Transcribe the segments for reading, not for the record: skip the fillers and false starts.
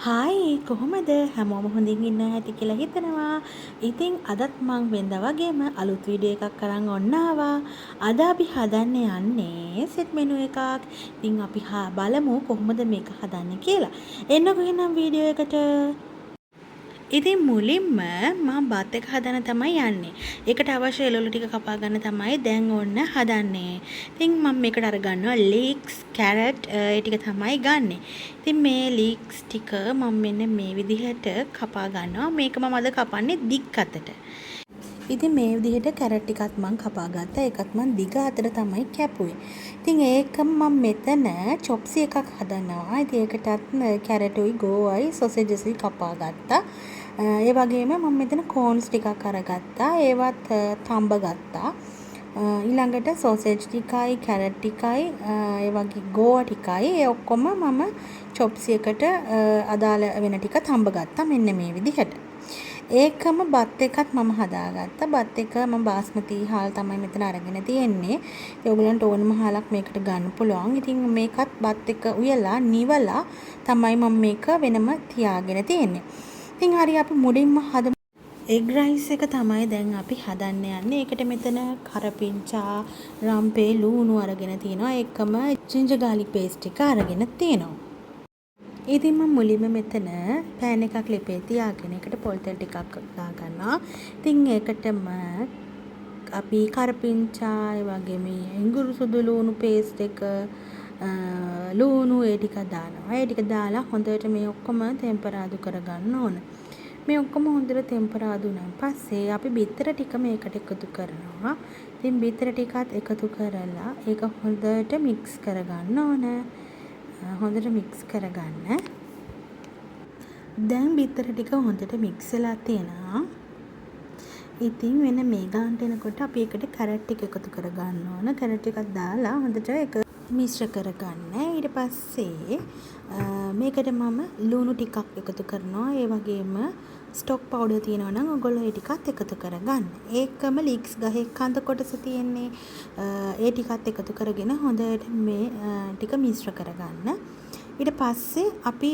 Hi කොහොමද හැමෝම හොඳින් ඉන්න ඇති කියලා හිතනවා. ඉතින් අදත් මං වෙනදා වගේම අලුත් වීඩියෝ එකක් අරන් ඔන්න ආවා. අද අපි හදන්න යන්නේ සෙට් මෙනු එකක්. ඉතින් අපි බලමු කොහොමද මේක හදන්නේ කියලා. එන්නකො එහෙනම් වීඩියෝ එකට. ඉතින් මුලින්ම මම බත් එක හදන්න තමයි යන්නේ. ඒකට අවශ්‍ය එළවලු ටික කපා ගන්න තමයි දැන් ඕන්න හදන්නේ. ඉතින් මම මේකට අරගන්නවා ලීක්ස්, කැරට් ඒ ටික තමයි ගන්නෙ. ඉතින් මේ ලීක්ස් ටික මම මෙන්න මේ විදිහට කපා ගන්නවා. මේක මම අද කපන්නේ දික් අතට. ඉතින් මේ විදිහට කැරට් ටිකත් මම කපා ගත්තා. ඒකත් මම දිග අතට තමයි කැපුවේ. ඉතින් ඒකම මම මෙතන චොප්සි එකක් හදනවා. ඉතින් ඒකටත් කැරටුයි, ගෝවයි, සොසේජස්යි කපා ගත්තා. ඒ වගේම මම මෙතන කෝන්ස් ටිකක් අරගත්තා. ඒවත් තඹ ගත්තා. ඊළඟට සෝසේජ් ටිකයි, කැරට් ටිකයි, ඒ වගේ ගෝවා ටිකයි ඒ ඔක්කොම මම චොප්සි එකට අදාළ වෙන ටික තඹ ගත්තා. මෙන්න මේ විදිහට. ඒකම බත් එකත් මම හදාගත්තා. බත් එක මම බාස්මති හාල් තමයි මෙතන අරගෙන තියෙන්නේ. ඒ ඔයගලන්ට ඕනම හාලක් මේකට ගන්න පුළුවන්. ඉතින් මේකත් බත් එක උයලා නිවලා තමයි මම මේක වෙනම තියාගෙන තියෙන්නේ. ඉතින් හරි අපි මුලින්ම හදමු. එග් රයිස් එක තමයි දැන් අපි හදන්න යන්නේ. ඒකට මෙතන කරපිංචා, රම්පේ, ලූණු අරගෙන තිනවා. ඒකම ජින්ජර් ගාර්ලික් පේස්ට් එක අරගෙන තිනවා. ඉතින් මම මුලින්ම මෙතන පෑන් එකක් ලිපේ තියාගෙන ඒකට පොල් තෙල් ටිකක් දාගන්නවා. ඉතින් ඒකටම අපි කරපිංචා ඒ වගේම ඉඟුරු සුදු ලූණු පේස්ට් එක ලූණු ඒ ටික දානවා. ඒ ටික දාලා හොඳට මේ ඔක්කොම ටෙම්පරාදු කරගන්න ඕන. මේ ඔක්කොම හොඳට ටෙම්පරාදු වුණාන් පස්සේ අපි බිත්තර ටික මේකට එකතු කරනවා. ඉතින් බිත්තර ටිකත් එකතු කරලා ඒක හොඳට මික්ස් කරගන්න ඕන. හොඳට මික්ස් කරගන්න. දැන් බිත්තර ටික හොඳට මික්ස් වෙලා තියෙනවා. ඉතින් වෙන මේ ගානට එනකොට අපි ඒකට කැරට් ටික එකතු කරගන්න ඕන. කැරට් ටිකක් දාලා හොඳට ඒක මිශ්‍ර කරගන්න. ඊට පස්සේ මේකට මම ලුණු ටිකක් එකතු කරනවා. ඒ වගේම ස්ටොක් පවුඩර් තියෙනවා නම් ඔයගොල්ලෝ ඒ ටිකත් එකතු කරගන්න. ඒකම ලීක්ස් ගහේ කඳ කොටස තියෙන්නේ. ඒ ටිකත් එකතු කරගෙන හොඳට මේ ටික මිශ්‍ර කරගන්න. ඊට පස්සේ අපි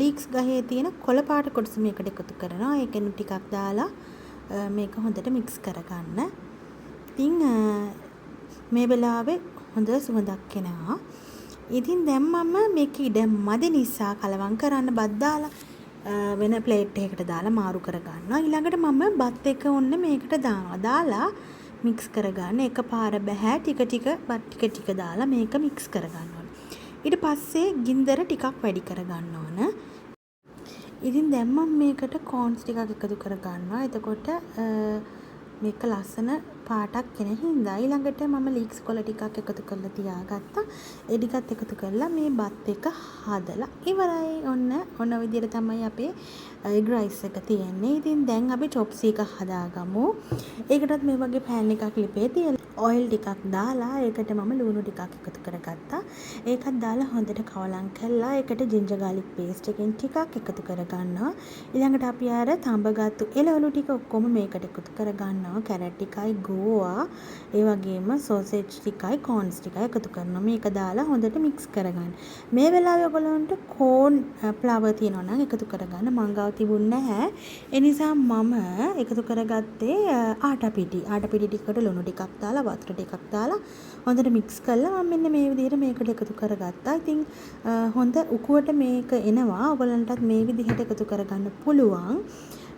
ලීක්ස් ගහේ තියෙන කොළ පාට කොටස මේකට එකතු කරනවා. ඒකෙන් ටිකක් දාලා මේක හොඳට මික්ස් කරගන්න. ඉතින් මේ වෙලාවේ හොඳ සුවඳක් එනවා. ඉතින් දැන් මම මේක ඉඩ මදි නිසා කලවම් කරන්න බත් දාලා වෙන ප්ලේට් එකකට දාලා මාරු කරගන්නවා. ඊළඟට මම බත් එක ඔන්න මේකට දාලා මික්ස් කරගන්න. එකපාර බෑ ටික ටික බත් ටික දාලා මේක මික්ස් කරගන්න ඕන. ඊට පස්සේ ගින්දර ටිකක් වැඩි කරගන්න ඕන. ඉතින් දැන් මම මේකට කෝන්ස් ටිකක් එකතු කරගන්නවා. එතකොට මේක ලස්සන පාටක් එන හින්දා ඊළඟට මම ලීක්ස් කොළ ටිකක් එකතු කරලා තියාගත්තා. ඒ ටිකත් එකතු කරලා මේ බත් එක හදලා ඉවරයි. ඔන්න විදිහට තමයි අපේ එග් රයිස් එක තියෙන්නේ. ඉතින් දැන් අපි චොප්සි එක හදාගමු. ඒකටත් මේ වගේ පෑන් එකක් ලිපේ තියලා ඔයිල් ටිකක් දාලා ඒකට මම ලුණු ටිකක් එකතු කරගත්තා. ඒකත් දාලා හොඳට කවලම් කරලා ඒකට ජින්ජර් ගාර්ලික් පේස්ට් එකෙන් ටිකක් එකතු කරගන්නවා. ඊළඟට අපි අර තඹගත්තු එළවලු ටික ඔක්කොම මේකට එකතු කරගන්නවා. කැරට් ටිකයි ගෝවා ඒ වගේම සෝසේජ් ටිකයි කෝන්ස් ටිකයි එකතු කරනවා. මේක දාලා හොඳට මික්ස් කරගන්න. මේ වෙලාවේ ඔයගොල්ලන්ට කෝන් ෆ්ලවර් තියෙනවා නම් එකතු කරගන්න. මං ගාව තිබුණ නැහැ. ඒ නිසා මම එකතු කරගත්තේ ආටා පිටි. ආටා පිටි ටිකට ලුණු ටිකක් දාලා වතුර ටිකක් දාලා හොඳට මික්ස් කරලා මම මෙන්න මේ විදිහට මේකට එකතු කරගත්තා. ඉතින් හොඳ උකුවට මේක එනවා. ඔයගොල්ලන්ටත් මේ විදිහට එකතු කරගන්න පුළුවන්.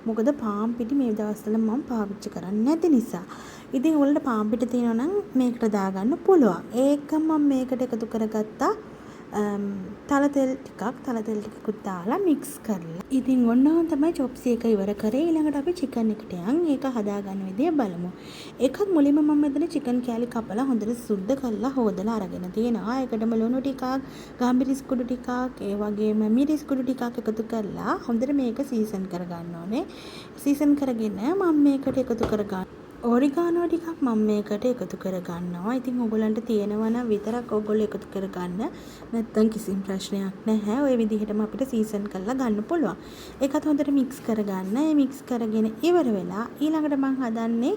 මොකද පාන් පිටි මේ දවස්වල මම පාවිච්චි කරන්නේ නැති නිසා. ඉතින් ඔයාලට පාන් පිටි තියෙනවා නම් මේකට දාගන්න පුළුවන්. ඒකම මම මේකට එකතු කරගත්තා. තල තෙල් ටිකකුත් දාලා මික්ස් කරලා. ඉතින් ඔන්න තමයි චොප්සි එක ඉවර කරේ. ඊළඟට අපි චිකන් එකට යන් ඒක හදාගන්න විදිය බලමු. ඒකත් මුලින්ම මම මෙතන චිකන් කෑලි කපලා හොඳට සුද්ධ කරලා හොදලා අරගෙන තියෙනවා. ඒකටම ලුණු ටිකක්, ගාම්බිරිස් කුඩු ටිකක්, ඒ වගේම මිරිස් කුඩු ටිකක් එකතු කරලා හොඳට මේක සීසන් කරගන්න ඕනේ. සීසන් කරගෙන මම මේකට එකතු කරගන්න ඔරිගානෝ ටිකක් මම මේකට එකතු කරගන්නවා. ඉතින් ඔයගොල්ලන්ට තියෙනවා නම් විතරක් ඔයගොල්ලෝ එකතු කරගන්න. නැත්නම් කිසිම ප්‍රශ්නයක් නැහැ. ওই විදිහටම අපිට සීසන් කරලා ගන්න පුළුවන්. ඒකත් හොඳට මික්ස් කරගන්න. ඒ මික්ස් කරගෙන ඉවර වෙලා ඊළඟට මම හදන්නේ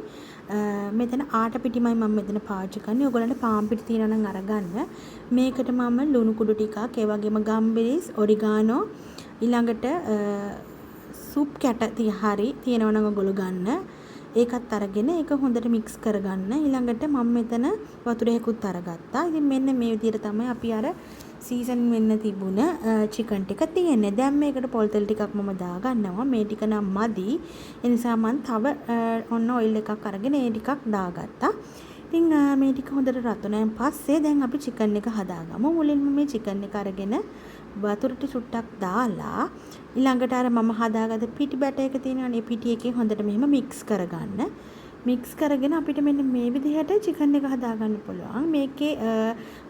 මෙතන ආටා පිටිමයි මම මෙතන පාවිච්චි කරන්නේ. ඔයගොල්ලන්ට පාන් පිටි තියෙනවා නම් අරගන්න. මේකට මම ලුණු කුඩු ටිකක්, ඒ වගේම ගම්බිරිස්, ඔරිගානෝ, ඊළඟට සූප් කැට හරි තියෙනවා නම් ඔයගොල්ලෝ ගන්න. ඒකත් අරගෙන ඒක හොඳට මික්ස් කරගන්න. ඊළඟට මම මෙතන වතුරයකුත් අරගත්තා. ඉතින් මෙන්න මේ විදිහට තමයි අපි අර සීසන් වෙන්න තිබුණ චිකන් ටික තියෙන්නේ. දැන් මේකට පොල් තෙල් ටිකක් මම දාගන්නවා. මේ ටික නම් මදි. ඒ නිසා මම තව ඔන්න ඔයිල් එකක් අරගෙන ඒ ටිකක් දාගත්තා. ඉතින් මේ ටික හොඳට රත් වුණාන් පස්සේ දැන් අපි චිකන් එක හදාගමු. මුලින්ම මේ චිකන් එක අරගෙන වතුර ටික සුට්ටක් දාලා ඊළඟට අර මම හදාගත්ත පිටි බැට එක තියෙනවනේ පිටි එකේ හොඳට මෙහෙම මික්ස් කරගන්න. මික්ස් කරගෙන අපිට මෙන්න මේ විදිහට චිකන් එක හදාගන්න පුළුවන්. මේකේ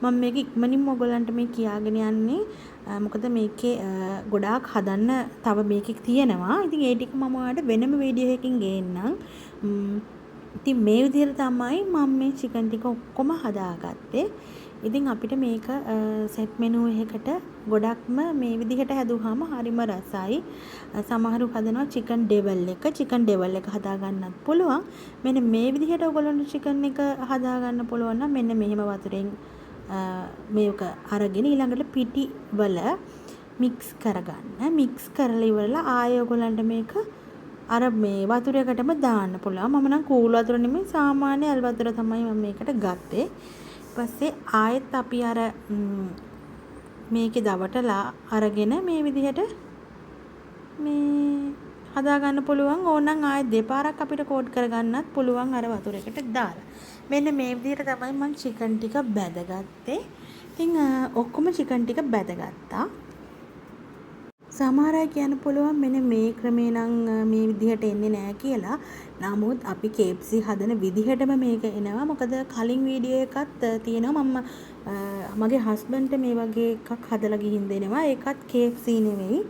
මම මේක ඉක්මනින්ම ඔයගලන්ට මේ කියාගෙන යන්නේ මොකද මේකේ ගොඩාක් හදන්න තව මේකේ තියෙනවා. ඉතින් ඒ ටික මම ඔයාලට වෙනම වීඩියෝ එකකින් ගේන්නම්. ඉතින් මේ විදිහට තමයි මම මේ චිකන් ටික ඔක්කොම හදාගත්තේ. ඉතින් අපිට මේක සෙට් මෙනු එකකට ගොඩක්ම මේ විදිහට හැදුවාම හරිම රසයි. සමහරු හදනවා චිකන් ඩෙවල් එක. චිකන් ඩෙවල් එක හදාගන්නත් පුළුවන්. මෙන්න මේ විදිහට ඔයගොල්ලන්ට චිකන් එක හදාගන්න පුළුවන් නම් මෙන්න මෙහෙම වතුරෙන් මේක අරගෙන ඊළඟට පිටි වල මික්ස් කරගන්න. මික්ස් කරලා ඉවරලා ආයෙ ඔයගොල්ලන්ට මේක අර මේ වතුරයකටම දාන්න පුළුවන්. මම නම් කූල් වතුර නෙමෙයි සාමාන්‍ය ඇල් වතුර තමයි මම මේකට ගත්තේ. ඊපස්සේ ආයෙත් අපි අර මේකේ දවටලා අරගෙන මේ විදිහට මේ හදා ගන්න පුළුවන්. ඕනනම් ආයෙත් දෙපාරක් අපිට කෝට් කරගන්නත් පුළුවන් අර වතුරයකට දාලා. මෙන්න මේ විදිහට තමයි මම චිකන් ටික බැදගත්තේ. ඉතින් ඔක්කොම චිකන් ටික බැදගත්තා. සමහර අය කියන්න පුළුවන් මෙන්න මේ ක්‍රමේ නම් මේ විදිහට එන්නේ නැහැ කියලා. නමුත් අපි KFC හදන විදිහටම මේක එනවා. මොකද කලින් වීඩියෝ එකත් තියෙනවා මම මගේ හස්බන්ඩ්ට මේ වගේ එකක් හදලා ගිහින් දෙනවා. ඒකත් KFC නෙවෙයි.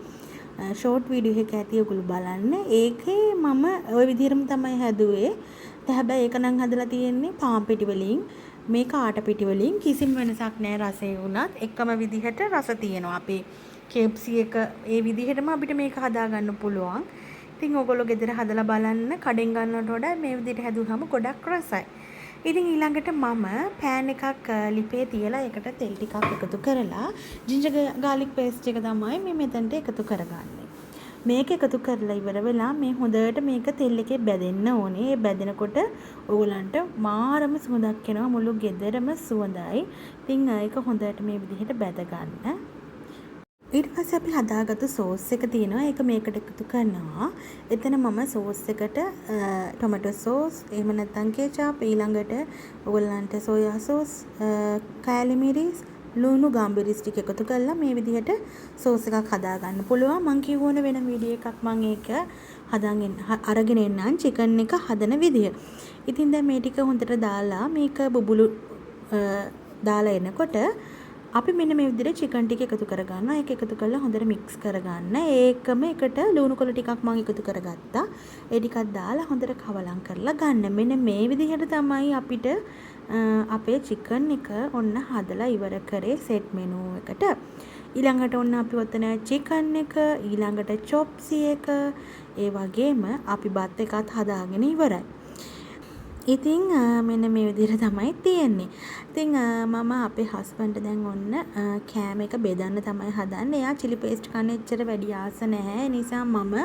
ෂෝට් වීඩියෝ එක ඇති ඔයගොල්ලෝ බලන්න. ඒකේ මම ওই විදිහටම තමයි හැදුවේ. හැබැයි ඒක නම් හදලා තියෙන්නේ පාන් පිටි වලින්. මේක ආට පිටි වලින් කිසිම වෙනසක් නැහැ රසය වුණත්. එකම විදිහට රස තියෙනවා. අපි KFC එක ඒ විදිහටම අපිට මේක හදාගන්න පුළුවන්. ඉතින් ඔයගොල්ලෝ ගෙදර හදලා බලන්න. කඩෙන් ගන්නවට වඩා මේ විදිහට හැදුවාම ගොඩක් රසයි. ඉතින් ඊළඟට මම පෑන් එකක් ලිපේ තියලා ඒකට තෙල් ටිකක් එකතු කරලා ජින්ජර් ගාලික් පේස්ට් එක තමයි මේ මෙතනට එකතු කරගන්නේ. මේක එකතු කරලා ඉවර වෙලා මේ හොඳට මේක තෙල් එකේ බැදෙන්න ඕනේ. ඒ බැදෙනකොට ඕගලන්ට මාරම සුවඳක් එනවා. මුළු ගෙදරම සුවඳයි. ඉතින් ඒක හොඳට මේ විදිහට බැද ගන්න. ඊට පස්සේ අපි හදාගත්තු සෝස් එක තියෙනවා. ඒක මේකට එකතු කරනවා. එතන මම සෝස් එකට ටොමැටෝ සෝස්, එහෙම නැත්නම් කෙචප්, ඊළඟට ඔයගොල්ලන්ට සෝයා සෝස්, කෑලි මිරිස්, ලුණු ගාම්බිරිස් ටික එකතු කරලා මේ විදිහට සෝස් එකක් හදාගන්න පුළුවන්. මම කියවන වෙන වීඩියෝ එකක් මම ඒක අරගෙන එන්නම් චිකන් එක හදන විදිය. ඉතින් දැන් මේ ටික හොඳට දාලා මේක බුබුලු දාලා එනකොට අපි මෙන්න මේ විදිහට චිකන් ටික එකතු කරගන්නවා. ඒක එකතු කරලා හොඳට මික්ස් කරගන්න. ඒකම එකට ලුණු කොළ ටිකක් මම එකතු කරගත්තා. ඒ ටිකක් දාලා හොඳට කවලම් කරලා ගන්න. මෙන්න මේ විදිහට තමයි අපිට අපේ චිකන් එක ඔන්න හදලා ඉවර කරේ සෙට් මෙනු එකට. ඊළඟට ඔන්න අපි ඔතන චිකන් එක, ඊළඟට චොප්සි එක, ඒ වගේම අපි බත් එකත් හදාගෙන ඉවරයි. ඉතින් මෙන්න මේ විදිහට තමයි තියෙන්නේ. ඉතින් මම අපේ හස්බන්ඩ් දැන් ඔන්න කෑම එක බෙදන්න තමයි හදන්නේ. එයා chili paste කන්න එච්චර වැඩි ආස නැහැ. ඒ නිසා මම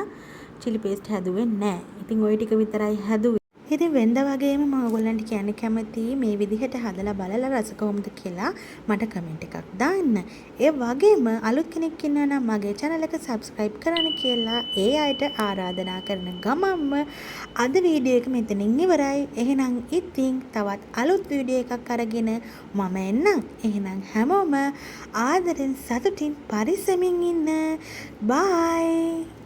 chili paste හැදුවේ නැහැ. ඉතින් ওই ටික විතරයි හැදුවේ. ඉතින් වෙනද වගේම මම ඔයගොල්ලන්ට කියන්න කැමතියි මේ විදිහට හදලා බලලා රස කොහොමද කියලා මට කමෙන්ට් එකක් දාන්න. ඒ වගේම අලුත් කෙනෙක් ඉන්නවා නම් මගේ channel එක subscribe කරන්න කියලා ඒ අයට ආරාධනා කරන ගමන්ම අද වීඩියෝ එක මෙතනින් ඉවරයි. එහෙනම් ඉතින් තවත් අලුත් වීඩියෝ එකක් අරගෙන මම එන්නම්. එහෙනම් හැමෝම ආදරෙන් සතුටින් පරිස්සමින් ඉන්න. bye.